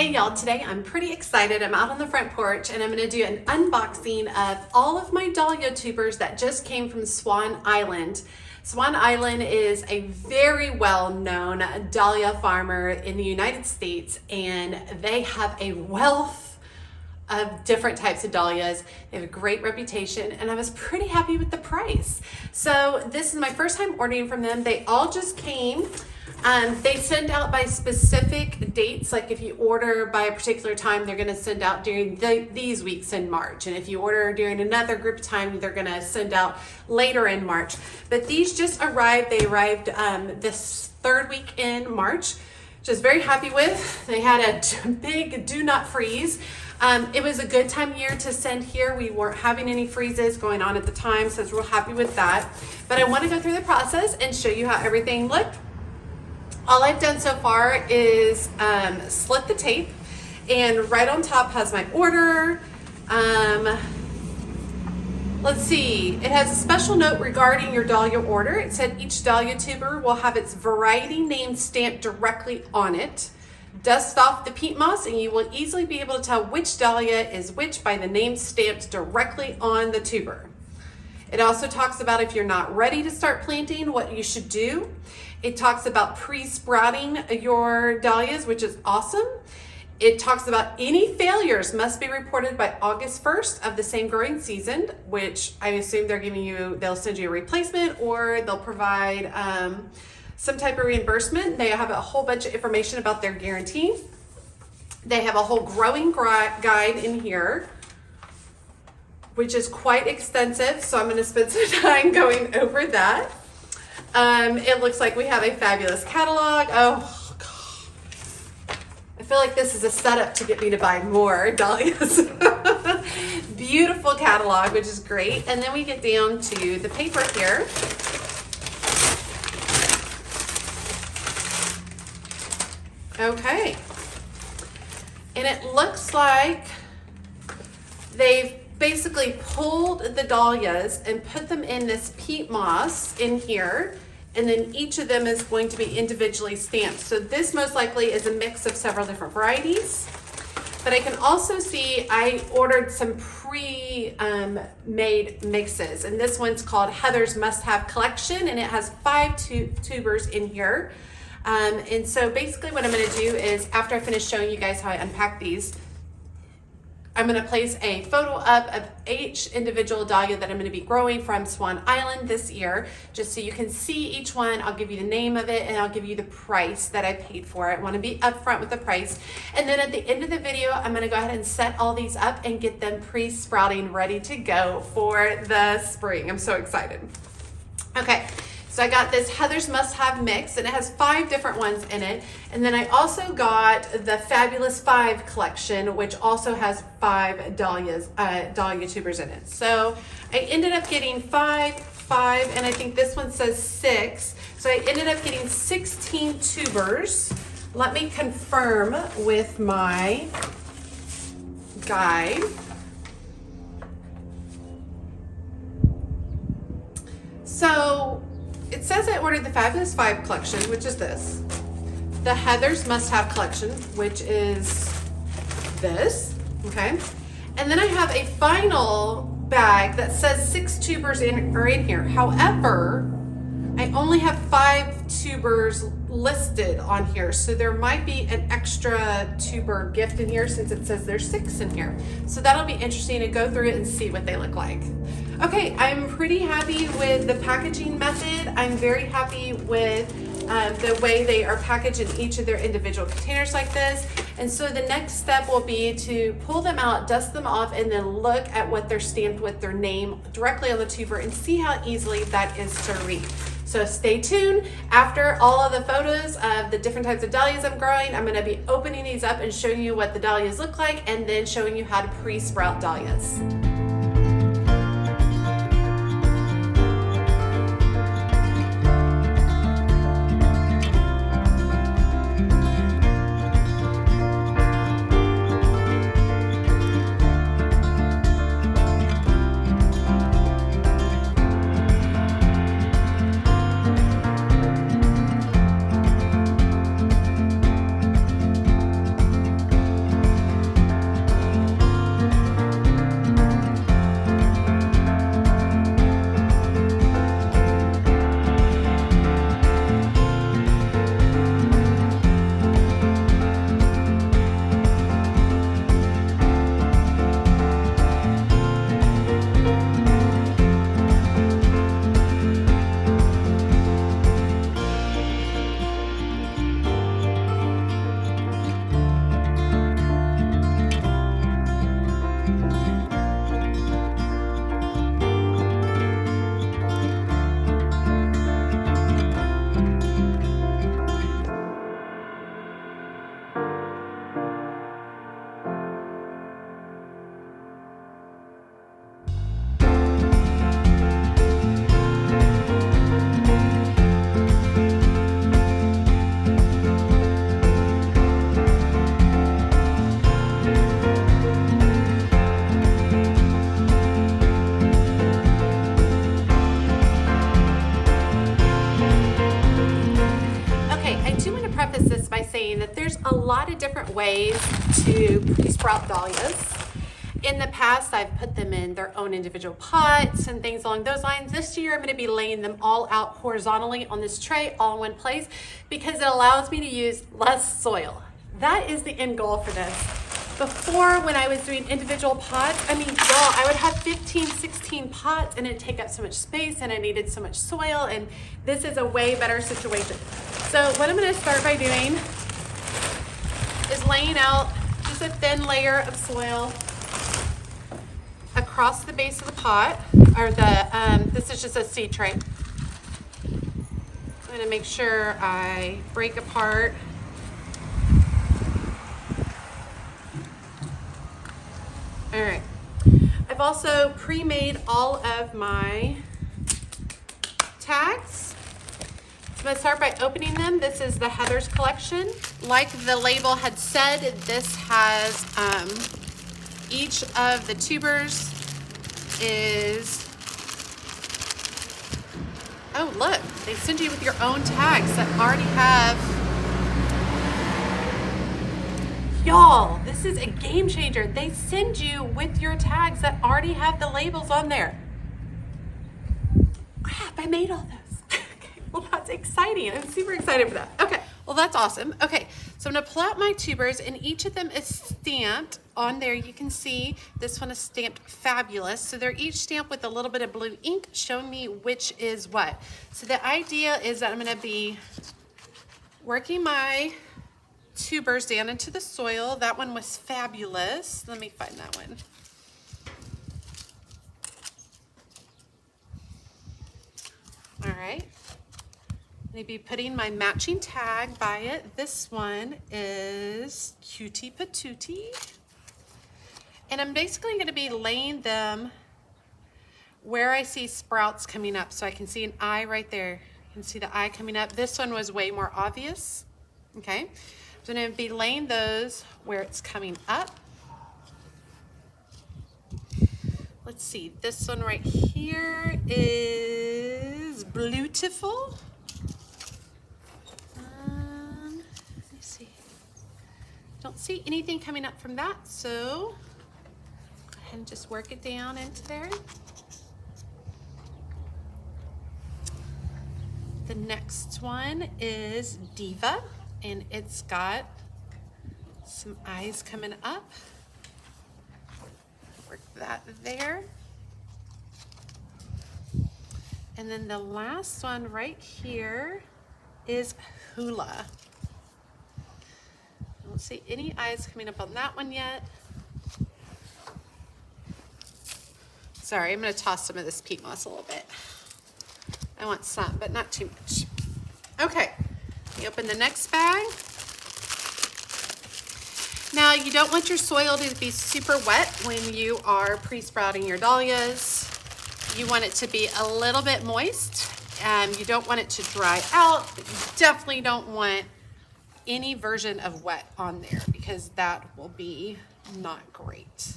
Hey y'all, today I'm pretty excited. I'm out on the front porch and I'm going to do an unboxing of all of my dahlia tubers that just came from Swan Island. Swan Island is a very well-known dahlia farmer in the United States, and they have a wealth of different types of dahlias. They have a great reputation, and I was pretty happy with the price. So this is my first time ordering from them. They all just came. They send out by specific dates. Like if you order by a particular time, they're going to send out during these weeks in March. And if you order during another group of time, they're going to send out later in March. But these just arrived. They arrived this third week in March, which I was very happy with. They had a big do not freeze. It was a good time of year to send here. We weren't having any freezes going on at the time, so I was real happy with that. But I want to go through the process and show you how everything looked. All I've done so far is slit the tape, and right on top has my order. Let's see, it has a special note regarding your dahlia order. It said each dahlia tuber will have its variety name stamped directly on it. Dust off the peat moss and you will easily be able to tell which dahlia is which by the name stamped directly on the tuber. It also talks about if you're not ready to start planting, what you should do. It talks about pre-sprouting your dahlias, which is awesome. It talks about any failures must be reported by August 1st of the same growing season, which I assume they'll send you a replacement, or they'll provide some type of reimbursement. They have a whole bunch of information about their guarantee. They have a whole growing guide in here, which is quite extensive, so I'm going to spend some time going over that. It looks like we have a fabulous catalog. Oh, God. I feel like this is a setup to get me to buy more dahlias. Beautiful catalog, which is great. And then we get down to the paper here. Okay. And it looks like they've basically pulled the dahlias and put them in this peat moss in here, and then each of them is going to be individually stamped. So this most likely is a mix of several different varieties. But I can also see I ordered some pre-made mixes, and this one's called Heather's Must Have Collection, and it has 5 tubers in here. And so basically what I'm going to do is, after I finish showing you guys how I unpack these, I'm going to place a photo up of each individual dahlia that I'm going to be growing from Swan Island this year, just so you can see each one. I'll give you the name of it, and I'll give you the price that I paid for it. I want to be upfront with the price. And then at the end of the video, I'm going to go ahead and set all these up and get them pre-sprouting ready to go for the spring. I'm so excited. Okay. So I got this Heather's Must Have mix, and it has 5 different ones in it. And then I also got the Fabulous 5 collection, which also has 5 dahlia tubers in it. So I ended up getting 5, and I think this one says 6. So I ended up getting 16 tubers. Let me confirm with my guide. So it says I ordered the Fabulous 5 collection, which is this. The Heather's Must Have collection, which is this, okay? And then I have a final bag that says 6 tubers are in here. However, I only have 5 tubers listed on here, so there might be an extra tuber gift in here since it says there's 6 in here. So that'll be interesting to go through it and see what they look like. Okay, I'm pretty happy with the packaging method. I'm very happy with the way they are packaged in each of their individual containers like this. And so the next step will be to pull them out, dust them off, and then look at what they're stamped with their name directly on the tuber and see how easily that is to read. So stay tuned. After all of the photos of the different types of dahlias I'm growing, I'm going to be opening these up and showing you what the dahlias look like, and then showing you how to pre-sprout dahlias. a lot of different ways to pre-sprout dahlias. In the past, I've put them in their own individual pots and things along those lines. This year, I'm going to be laying them all out horizontally on this tray, all in one place, because it allows me to use less soil. That is the end goal for this. Before, when I was doing individual pots, I mean, y'all, I would have 15, 16 pots and it'd take up so much space and I needed so much soil, and this is a way better situation. So what I'm going to start by doing is laying out just a thin layer of soil across the base of the pot, or this is just a seed tray. I'm going to make sure I break apart all right. I've also pre-made all of my tags. So I'm going to start by opening them. This is the Heather's collection. Like the label had said, this has each of the tubers is, oh look, they send you with your own tags that already have. Y'all, this is a game changer. They send you with your tags that already have the labels on there. Crap, I made all those. Okay, well, that's exciting. I'm super excited for that. Okay, well, that's awesome. Okay, so I'm gonna pull out my tubers, and each of them is stamped on there. You can see this one is stamped fabulous. So they're each stamped with a little bit of blue ink showing me which is what. So the idea is that I'm gonna be working my tubers down into the soil. That one was fabulous. Let me find that one. All right. I'm going to be putting my matching tag by it. This one is Cutie Patootie. And I'm basically going to be laying them where I see sprouts coming up. So I can see an eye right there. You can see the eye coming up. This one was way more obvious. Okay. So I'm going to be laying those where it's coming up. Let's see, this one right here is beautiful. Let me see. Don't see anything coming up from that, so go ahead and just work it down into there. The next one is Diva. And it's got some eyes coming up. Work that there. And then the last one right here is Hula. I don't see any eyes coming up on that one yet. Sorry, I'm going to toss some of this peat moss a little bit. I want some, but not too much. Okay. You open the next bag. Now, you don't want your soil to be super wet when you are pre-sprouting your dahlias. You want it to be a little bit moist. You don't want it to dry out, but you definitely don't want any version of wet on there, because that will be not great.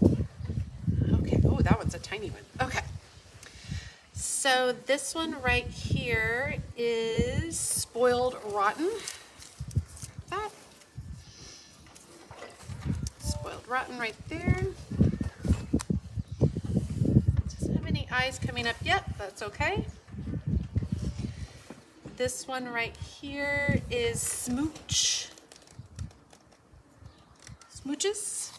Okay, oh, that one's a tiny one. Okay. So this one right here is Spoiled Rotten. That. Spoiled Rotten right there. Doesn't have any eyes coming up yet. That's okay. This one right here is Smooch. Smooches.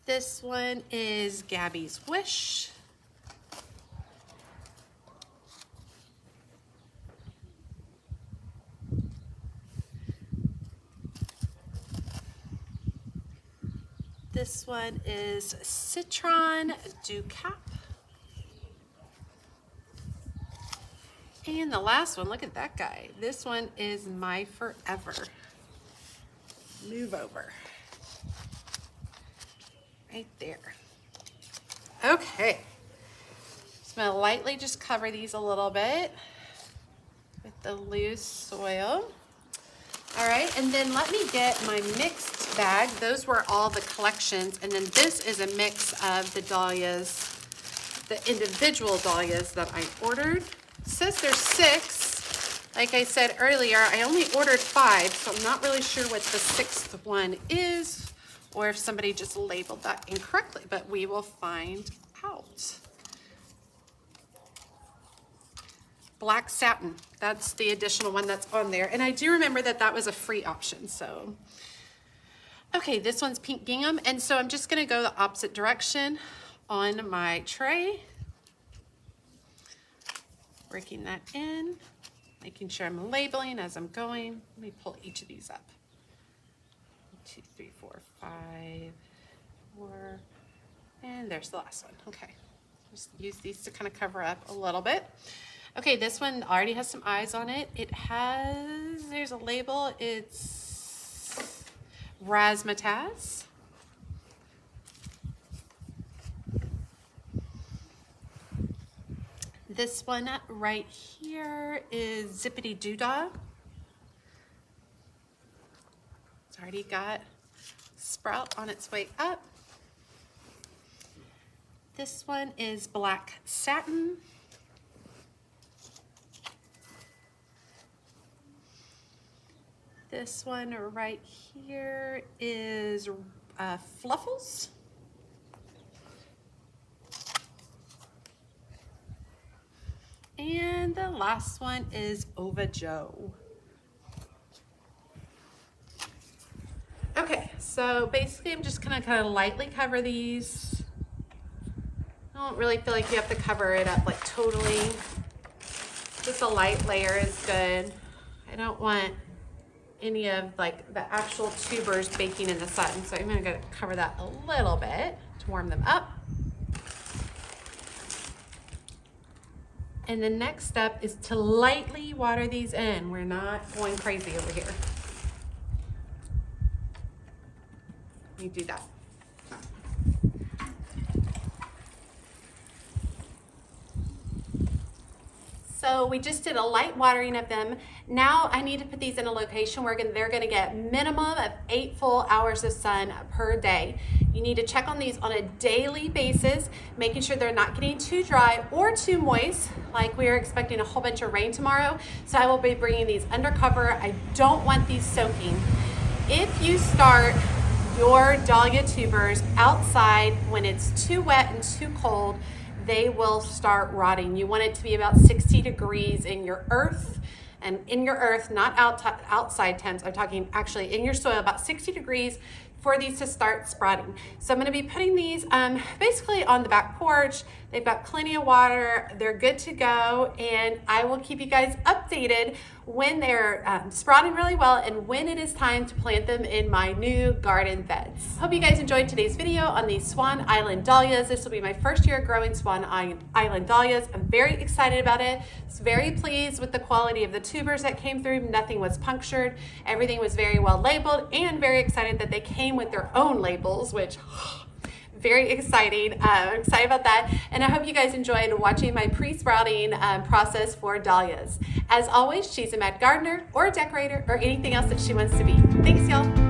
This one is Gabby's Wish. This one is Citron Ducap. And the last one, look at that guy. This one is My Forever. Move over. Right there. Okay. So I'm going to lightly just cover these a little bit with the loose soil. All right, and then let me get my mixed bag. Those were all the collections, and then this is a mix of the dahlias the individual dahlias that I ordered. It says there's 6. Like I said earlier, I only ordered 5, so I'm not really sure what the 6th one is, or if somebody just labeled that incorrectly, but we will find out. Black satin, that's the additional one that's on there. And I do remember that that was a free option, so. Okay, this one's pink gingham, and so I'm just gonna go the opposite direction on my tray. Breaking that in, making sure I'm labeling as I'm going. Let me pull each of these up. 1, 2, 3, 4, 5, 4, and there's the last one. Okay, just use these to kind of cover up a little bit. Okay, this one already has some eyes on it. It has, there's a label, it's razzmatazz. This one right here is zippity doodah. It's already got sprout on its way up. This one is black satin. This one right here is fluffles. And the last one is Ova Joe. Okay, so basically I'm just gonna kind of lightly cover these. I don't really feel like you have to cover it up like totally. Just a light layer is good. I don't want any of like the actual tubers baking in the sun, so I'm gonna cover that a little bit to warm them up. And the next step is to lightly water these in. We're not going crazy over here. You do that. So we just did a light watering of them. Now I need to put these in a location where they're gonna get minimum of 8 full hours of sun per day. You need to check on these on a daily basis, making sure they're not getting too dry or too moist, like we are expecting a whole bunch of rain tomorrow. So I will be bringing these under cover. I don't want these soaking. If you start your dahlia tubers outside when it's too wet and too cold, they will start rotting. You want it to be about 60 degrees in your earth, and in your earth, not outside temps. I'm talking actually in your soil, about 60 degrees for these to start sprouting. So I'm gonna be putting these basically on the back porch. They've got plenty of water. They're good to go, and I will keep you guys updated when they're sprouting really well and when it is time to plant them in my new garden beds. Hope you guys enjoyed today's video on these Swan Island dahlias. This will be my first year growing Swan Island dahlias. I'm very excited about it. I was very pleased with the quality of the tubers that came through. Nothing was punctured. Everything was very well labeled, and very excited that they came with their own labels, which very exciting. I'm excited about that, and I hope you guys enjoyed watching my pre-sprouting process for dahlias. As always, she's a mad gardener or a decorator or anything else that she wants to be. Thanks, y'all.